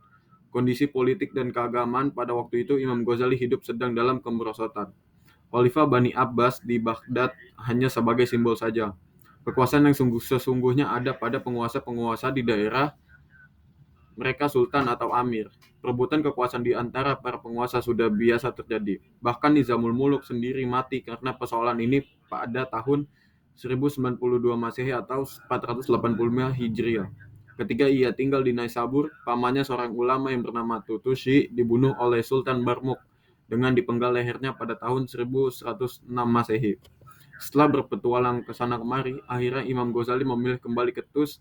Kondisi politik dan keagamaan pada waktu itu, Imam Ghazali hidup sedang dalam kemerosotan. Khalifah Bani Abbas di Baghdad hanya sebagai simbol saja. Kekuasaan yang sesungguhnya ada pada penguasa-penguasa di daerah, mereka sultan atau amir. Perebutan kekuasaan di antara para penguasa sudah biasa terjadi. Bahkan Nizamul Muluk sendiri mati karena persoalan ini pada tahun 1092 Masehi atau 485 Hijriah. Ketika ia tinggal di Naisabur, pamannya seorang ulama yang bernama Tutushi dibunuh oleh Sultan Barmuk dengan dipenggal lehernya pada tahun 1106 Masehi. Setelah berpetualang ke sana kemari, akhirnya Imam Ghazali memilih kembali ke Tus,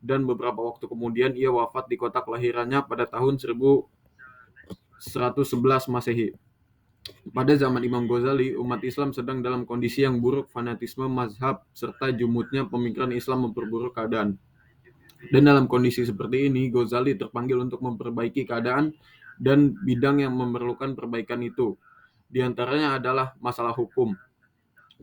dan beberapa waktu kemudian ia wafat di kota kelahirannya pada tahun 1111 Masehi. Pada zaman Imam Ghazali, umat Islam sedang dalam kondisi yang buruk, fanatisme mazhab serta jumutnya pemikiran Islam memperburuk keadaan. Dan dalam kondisi seperti ini, Ghazali terpanggil untuk memperbaiki keadaan dan bidang yang memerlukan perbaikan itu. Di antaranya adalah masalah hukum.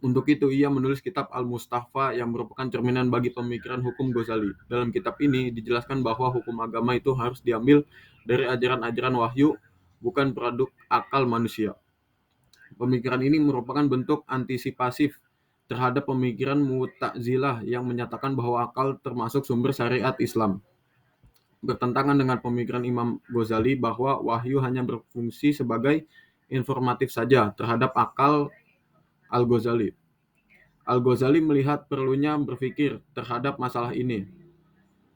Untuk itu, ia menulis kitab Al-Mustafa yang merupakan cerminan bagi pemikiran hukum Ghazali. Dalam kitab ini dijelaskan bahwa hukum agama itu harus diambil dari ajaran-ajaran wahyu, bukan produk akal manusia. Pemikiran ini merupakan bentuk antisipasif terhadap pemikiran Mu'tazilah yang menyatakan bahwa akal termasuk sumber syariat Islam. Bertentangan dengan pemikiran Imam Ghazali bahwa wahyu hanya berfungsi sebagai informatif saja terhadap akal Al-Ghazali. Al-Ghazali melihat perlunya berpikir terhadap masalah ini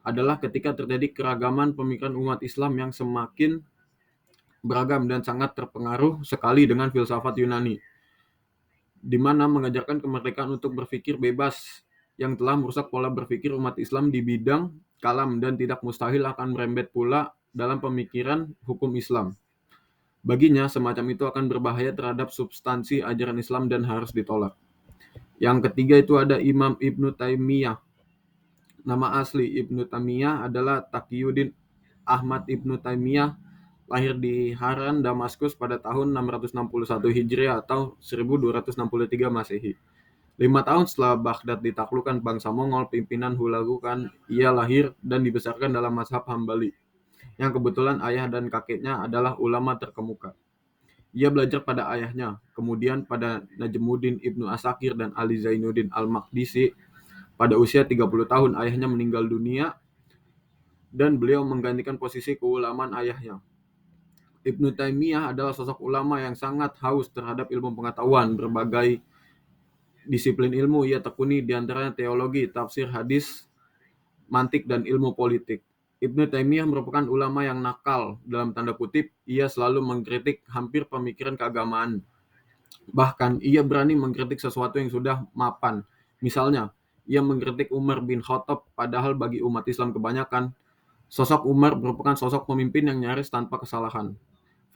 adalah ketika terjadi keragaman pemikiran umat Islam yang semakin beragam dan sangat terpengaruh sekali dengan filsafat Yunani, di mana mengajarkan kemerdekaan untuk berpikir bebas yang telah merusak pola berpikir umat Islam di bidang kalam dan tidak mustahil akan merembet pula dalam pemikiran hukum Islam. Baginya, semacam itu akan berbahaya terhadap substansi ajaran Islam dan harus ditolak. Yang ketiga itu ada Imam Ibnu Taimiyah. Nama asli Ibnu Taimiyah adalah Taqiyuddin Ahmad Ibnu Taimiyah, lahir di Haran, Damaskus pada tahun 661 Hijriah atau 1263 Masehi. 5 tahun setelah Baghdad ditaklukkan bangsa Mongol, pimpinan Hulagu ia lahir dan dibesarkan dalam mazhab Hambali, yang kebetulan ayah dan kakeknya adalah ulama terkemuka. Ia belajar pada ayahnya, kemudian pada Najmuddin Ibnu Asakir dan Ali Zainuddin Al-Maqdisi. Pada usia 30 tahun ayahnya meninggal dunia dan beliau menggantikan posisi keulamaan ayahnya. Ibnu Taimiyah adalah sosok ulama yang sangat haus terhadap ilmu pengetahuan. Berbagai disiplin ilmu ia tekuni, diantaranya teologi, tafsir hadis, mantik, dan ilmu politik. Ibnu Taimiyah merupakan ulama yang nakal, dalam tanda kutip. Ia selalu mengkritik hampir pemikiran keagamaan. Bahkan ia berani mengkritik sesuatu yang sudah mapan. Misalnya, ia mengkritik Umar bin Khattab, padahal bagi umat Islam kebanyakan, sosok Umar merupakan sosok pemimpin yang nyaris tanpa kesalahan.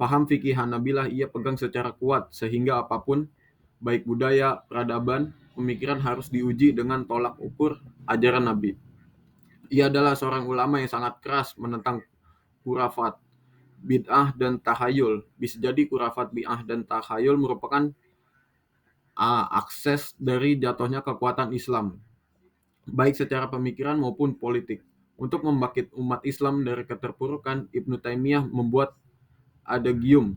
Faham fikih Hanabilah ia pegang secara kuat, sehingga apapun, baik budaya, peradaban, pemikiran harus diuji dengan tolak ukur ajaran Nabi. Ia adalah seorang ulama yang sangat keras menentang khurafat, bid'ah, dan tahayul. Bisa jadi khurafat, bid'ah, dan tahayul merupakan akses dari jatuhnya kekuatan Islam, baik secara pemikiran maupun politik. Untuk membangkit umat Islam dari keterpurukan, Ibnu Taimiyah membuat adagium,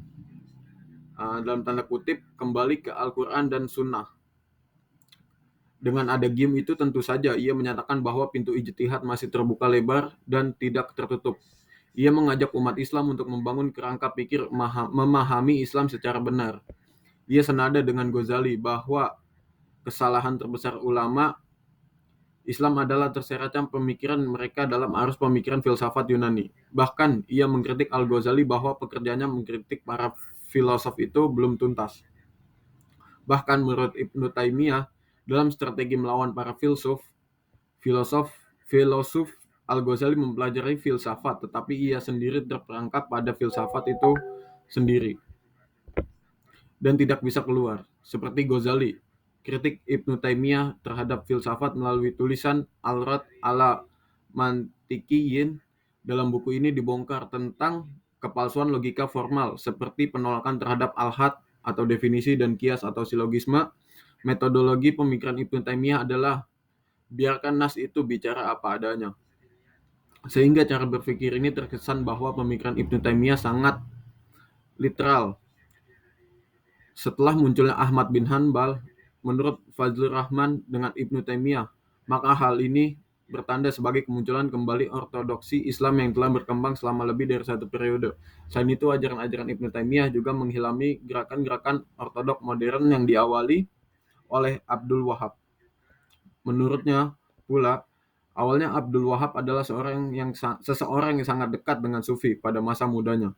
dalam tanda kutip, kembali ke Al-Quran dan Sunnah. Dengan adagium itu tentu saja ia menyatakan bahwa pintu ijtihad masih terbuka lebar dan tidak tertutup. Ia mengajak umat Islam untuk membangun kerangka pikir memahami Islam secara benar. Ia senada dengan Ghazali bahwa kesalahan terbesar ulama Islam adalah terseratnya pemikiran mereka dalam arus pemikiran filsafat Yunani. Bahkan ia mengkritik Al-Ghazali bahwa pekerjaannya mengkritik para filosof itu belum tuntas. Bahkan menurut Ibnu Taimiyah, dalam strategi melawan para filosof Al-Ghazali mempelajari filsafat, tetapi ia sendiri terperangkap pada filsafat itu sendiri dan tidak bisa keluar. Seperti Ghazali, kritik Ibnu Taimiyah terhadap filsafat melalui tulisan Al-Rad ala Mantiqiyin. Dalam buku ini dibongkar tentang kepalsuan logika formal seperti penolakan terhadap al-had atau definisi dan kias atau silogisme. Metodologi pemikiran Ibnu Taimiyah adalah biarkan nas itu bicara apa adanya. Sehingga cara berpikir ini terkesan bahwa pemikiran Ibnu Taimiyah sangat literal. Setelah munculnya Ahmad bin Hanbal, menurut Fazlur Rahman dengan Ibnu Taimiyah, maka hal ini bertanda sebagai kemunculan kembali ortodoksi Islam yang telah berkembang selama lebih dari satu periode. Selain itu, ajaran-ajaran Ibnu Taimiyah juga menghilami gerakan-gerakan ortodok modern yang diawali oleh Abdul Wahab. Menurutnya pula, awalnya Abdul Wahab adalah seseorang yang sangat dekat dengan Sufi pada masa mudanya.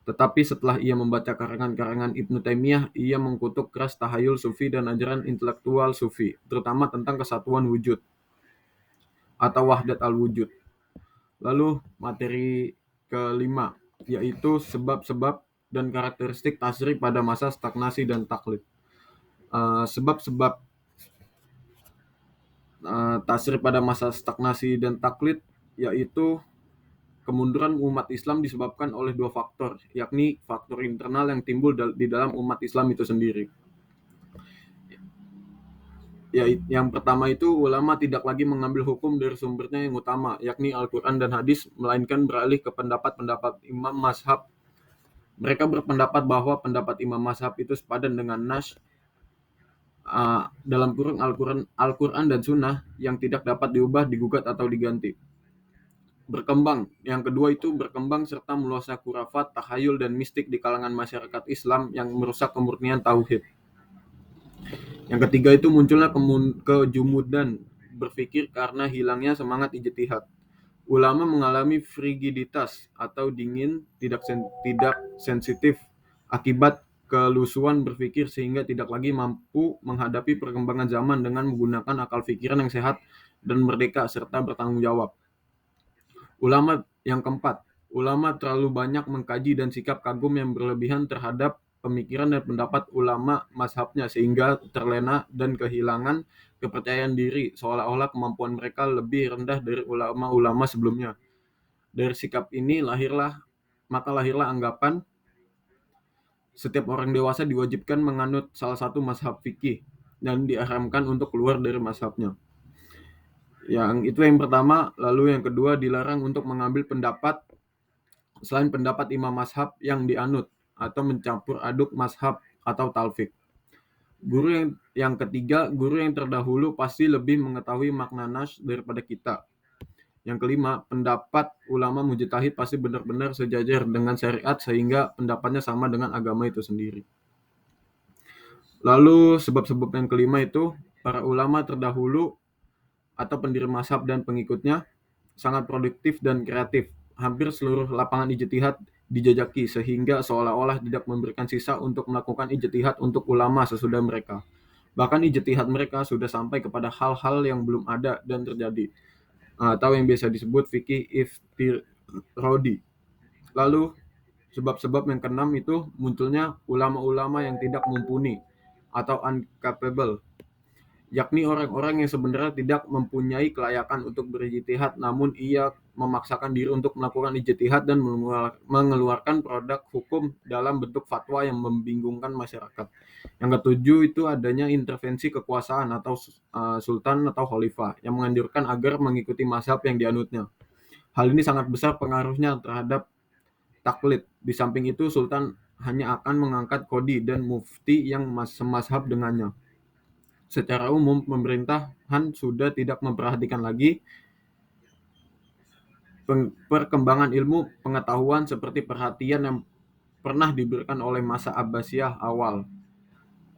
Tetapi setelah ia membaca karangan-karangan Ibnu Taimiyah, ia mengkutuk keras tahayul Sufi dan ajaran intelektual Sufi, terutama tentang kesatuan wujud atau wahdat al-wujud. Lalu materi kelima, yaitu sebab-sebab dan karakteristik tasri pada masa stagnasi dan taklid. Sebab-sebab tasri pada masa stagnasi dan taklid yaitu kemunduran umat Islam disebabkan oleh dua faktor, yakni faktor internal yang timbul di dalam umat Islam itu sendiri. Ya, yang pertama itu ulama tidak lagi mengambil hukum dari sumbernya yang utama, yakni Al-Quran dan Hadis, melainkan beralih ke pendapat-pendapat imam mazhab. Mereka berpendapat bahwa pendapat imam mazhab itu sepadan dengan nas dalam kurung Al-Quran dan Sunnah yang tidak dapat diubah, digugat atau diganti. Berkembang. Yang kedua itu berkembang serta meluasnya khurafat, tahayul, dan mistik di kalangan masyarakat Islam yang merusak kemurnian tauhid. Yang ketiga itu munculnya kejumudan berpikir karena hilangnya semangat ijtihad. Ulama mengalami frigiditas atau dingin, tidak sensitif akibat kelusuan berpikir sehingga tidak lagi mampu menghadapi perkembangan zaman dengan menggunakan akal pikiran yang sehat dan merdeka serta bertanggung jawab. Ulama yang keempat, ulama terlalu banyak mengkaji dan sikap kagum yang berlebihan terhadap pemikiran dan pendapat ulama mazhabnya sehingga terlena dan kehilangan kepercayaan diri seolah-olah kemampuan mereka lebih rendah dari ulama-ulama sebelumnya. Dari sikap ini lahirlah anggapan setiap orang dewasa diwajibkan menganut salah satu mazhab fikih dan diharamkan untuk keluar dari mazhabnya. Yang itu yang pertama, lalu yang kedua dilarang untuk mengambil pendapat selain pendapat imam mazhab yang dianut atau mencampur aduk mazhab atau talfik. Guru yang ketiga, guru yang terdahulu pasti lebih mengetahui makna nas daripada kita. Yang kelima, pendapat ulama mujtahid pasti benar-benar sejajar dengan syariat sehingga pendapatnya sama dengan agama itu sendiri. Lalu sebab-sebab yang kelima itu, para ulama terdahulu atau pendiri mazhab dan pengikutnya sangat produktif dan kreatif. Hampir seluruh lapangan ijtihad dijajaki sehingga seolah-olah tidak memberikan sisa untuk melakukan ijtihad untuk ulama sesudah mereka. Bahkan ijtihad mereka sudah sampai kepada hal-hal yang belum ada dan terjadi, atau yang biasa disebut fikih iftirodi. Lalu sebab-sebab yang keenam itu munculnya ulama-ulama yang tidak mumpuni atau incapable, yakni orang-orang yang sebenarnya tidak mempunyai kelayakan untuk berijtihad namun ia memaksakan diri untuk melakukan ijtihad dan mengeluarkan produk hukum dalam bentuk fatwa yang membingungkan masyarakat. Yang ketujuh itu adanya intervensi kekuasaan atau sultan atau khalifah yang menganjurkan agar mengikuti mazhab yang dianutnya. Hal ini sangat besar pengaruhnya terhadap taklid. Di samping itu sultan hanya akan mengangkat kodi dan mufti yang semazhab dengannya. Secara umum, pemerintahan sudah tidak memperhatikan lagi perkembangan ilmu pengetahuan seperti perhatian yang pernah diberikan oleh masa Abbasiyah awal,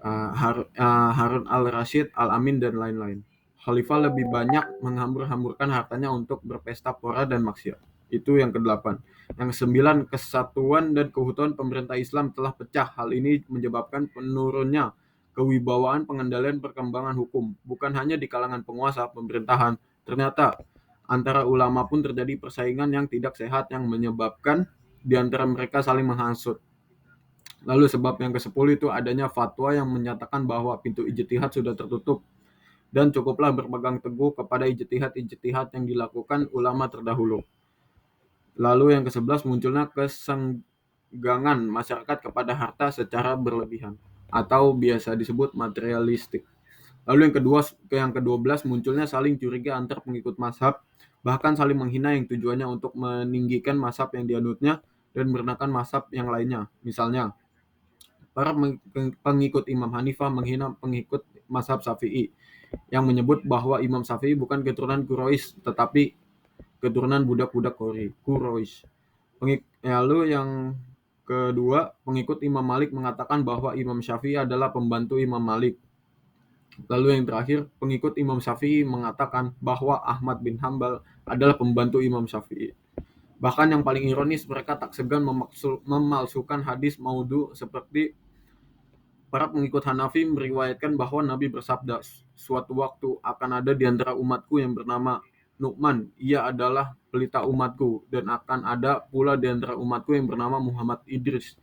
Harun al-Rashid, Al-Amin, dan lain-lain. Khalifah lebih banyak menghambur-hamburkan hartanya untuk berpesta pora dan maksiat. Itu yang ke-8. Yang ke-9, kesatuan dan keutuhan pemerintah Islam telah pecah. Hal ini menyebabkan penurunnya kewibawaan pengendalian perkembangan hukum, bukan hanya di kalangan penguasa pemerintahan. Ternyata antara ulama pun terjadi persaingan yang tidak sehat yang menyebabkan di antara mereka saling menghasut. Lalu sebab yang ke-10 itu adanya fatwa yang menyatakan bahwa pintu ijtihad sudah tertutup dan cukuplah berpegang teguh kepada ijtihad-ijtihad yang dilakukan ulama terdahulu. Lalu yang ke-11 munculnya kesenggangan masyarakat kepada harta secara berlebihan atau biasa disebut materialistik. Lalu yang ke-12 munculnya saling curiga antar pengikut mazhab, bahkan saling menghina yang tujuannya untuk meninggikan mazhab yang dianutnya dan merendahkan mazhab yang lainnya. Misalnya, para pengikut Imam Hanifah menghina pengikut mazhab Syafi'i yang menyebut bahwa Imam Syafi'i bukan keturunan Quraisy tetapi keturunan budak-budak Quraisy. Lalu yang kedua, pengikut Imam Malik mengatakan bahwa Imam Syafi'i adalah pembantu Imam Malik. Lalu yang terakhir, pengikut Imam Syafi'i mengatakan bahwa Ahmad bin Hambal adalah pembantu Imam Syafi'i. Bahkan yang paling ironis, mereka tak segan memalsukan hadis maudhu seperti para pengikut Hanafi meriwayatkan bahwa Nabi bersabda, suatu waktu akan ada di antara umatku yang bernama Nu'man, ia adalah pelita umatku, dan akan ada pula di antara umatku yang bernama Muhammad Idris.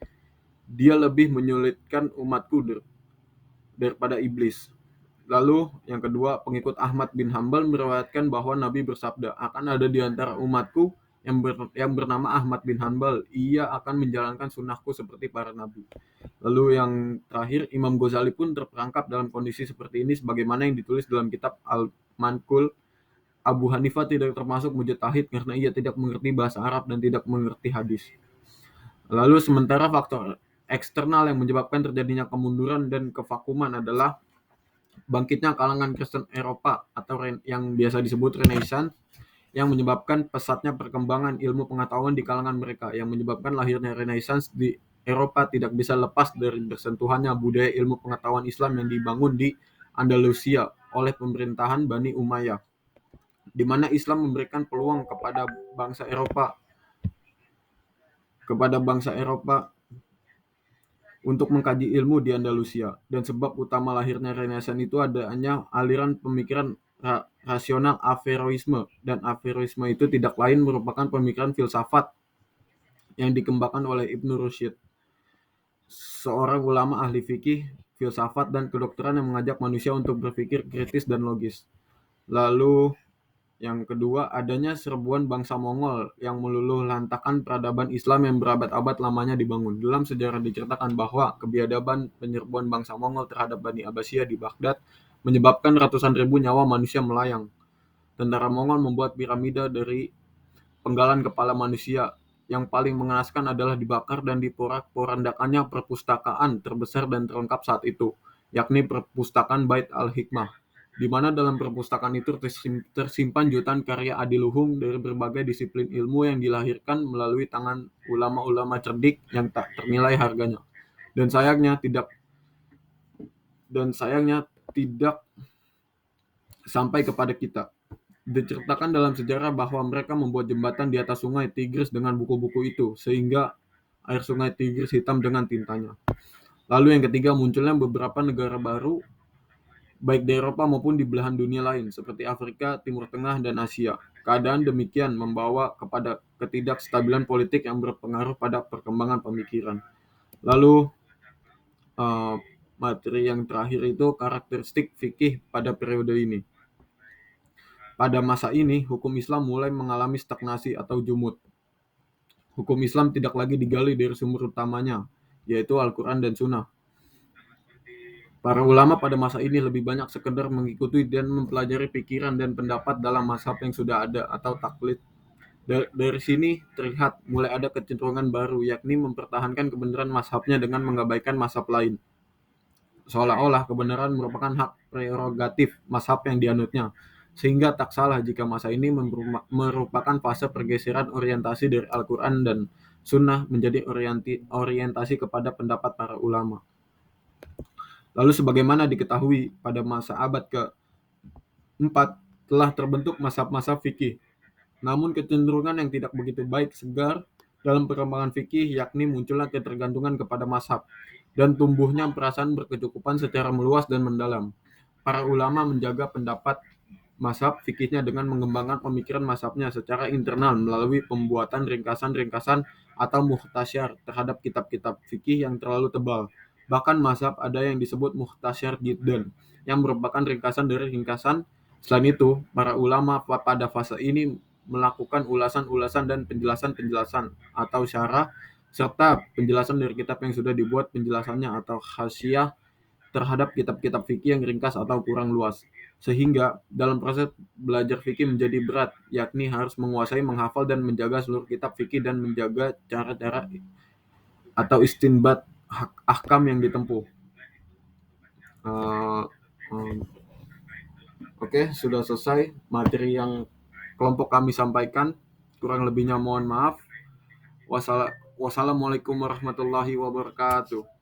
Dia lebih menyulitkan umatku daripada iblis. Lalu yang kedua, pengikut Ahmad bin Hambal meriwayatkan bahwa Nabi bersabda, akan ada di antara umatku yang bernama Ahmad bin Hambal, ia akan menjalankan sunnahku seperti para nabi. Lalu yang terakhir, Imam Ghazali pun terperangkap dalam kondisi seperti ini sebagaimana yang ditulis dalam kitab Al-Manqul. Abu Hanifah tidak termasuk mujtahid karena ia tidak mengerti bahasa Arab dan tidak mengerti hadis. Lalu sementara faktor eksternal yang menyebabkan terjadinya kemunduran dan kevakuman adalah bangkitnya kalangan Kristen Eropa atau yang biasa disebut Renaissance yang menyebabkan pesatnya perkembangan ilmu pengetahuan di kalangan mereka, yang menyebabkan lahirnya Renaissance di Eropa tidak bisa lepas dari bersentuhannya budaya ilmu pengetahuan Islam yang dibangun di Andalusia oleh pemerintahan Bani Umayyah, di mana Islam memberikan peluang kepada bangsa Eropa untuk mengkaji ilmu di Andalusia. Dan sebab utama lahirnya Renaissance itu adanya aliran pemikiran rasional Averroisme, dan Averroisme itu tidak lain merupakan pemikiran filsafat yang dikembangkan oleh Ibnu Rushd, seorang ulama ahli fikih, filsafat, dan kedokteran yang mengajak manusia untuk berpikir kritis dan logis. Lalu yang kedua, adanya serbuan bangsa Mongol yang meluluh lantakan peradaban Islam yang berabad-abad lamanya dibangun. Dalam sejarah diceritakan bahwa kebiadaban penyerbuan bangsa Mongol terhadap Bani Abbasiyah di Baghdad menyebabkan ratusan ribu nyawa manusia melayang. Tentara Mongol membuat piramida dari penggalan kepala manusia. Yang paling mengenaskan adalah dibakar dan diporak-porandakannya perpustakaan terbesar dan terlengkap saat itu, yakni perpustakaan Bait al-Hikmah, di mana dalam perpustakaan itu tersimpan jutaan karya adiluhung dari berbagai disiplin ilmu yang dilahirkan melalui tangan ulama-ulama cerdik yang tak ternilai harganya. Dan sayangnya tidak sampai kepada kita. Diceritakan dalam sejarah bahwa mereka membuat jembatan di atas sungai Tigris dengan buku-buku itu, sehingga air sungai Tigris hitam dengan tintanya. Lalu yang ketiga, munculnya beberapa negara baru baik di Eropa maupun di belahan dunia lain seperti Afrika, Timur Tengah, dan Asia. Keadaan demikian membawa kepada ketidakstabilan politik yang berpengaruh pada perkembangan pemikiran. Lalu materi yang terakhir itu karakteristik fikih pada periode ini. Pada masa ini, hukum Islam mulai mengalami stagnasi atau jumud. Hukum Islam tidak lagi digali dari sumber utamanya, yaitu Al-Quran dan Sunnah. Para ulama pada masa ini lebih banyak sekedar mengikuti dan mempelajari pikiran dan pendapat dalam mazhab yang sudah ada atau taklid. Dari sini terlihat mulai ada kecenderungan baru, yakni mempertahankan kebenaran mazhabnya dengan mengabaikan mazhab lain. Seolah-olah kebenaran merupakan hak prerogatif mazhab yang dianutnya, sehingga tak salah jika masa ini merupakan fase pergeseran orientasi dari Al-Quran dan Sunnah menjadi orientasi kepada pendapat para ulama. Lalu sebagaimana diketahui pada masa abad 4. Telah terbentuk mazhab-mazhab fikih. Namun kecenderungan yang tidak begitu baik segar dalam perkembangan fikih yakni munculnya ketergantungan kepada mazhab dan tumbuhnya perasaan berkecukupan secara meluas dan mendalam. Para ulama menjaga pendapat mazhab fikihnya dengan mengembangkan pemikiran mazhabnya secara internal melalui pembuatan ringkasan-ringkasan atau mukhtasyar terhadap kitab-kitab fikih yang terlalu tebal. Bahkan mazhab ada yang disebut mukhtasyar jiddan, yang merupakan ringkasan dari ringkasan. Selain itu, para ulama pada fase ini melakukan ulasan-ulasan dan penjelasan-penjelasan atau syarah serta penjelasan dari kitab yang sudah dibuat penjelasannya atau hasyiah terhadap kitab-kitab fikih yang ringkas atau kurang luas. Sehingga dalam proses belajar fikih menjadi berat, yakni harus menguasai, menghafal, dan menjaga seluruh kitab fikih dan menjaga cara-cara atau istinbat ahkam yang ditempuh. Uh, um, Oke, sudah selesai materi yang kelompok kami sampaikan. Kurang lebihnya mohon maaf. Wassalamualaikum warahmatullahi wabarakatuh.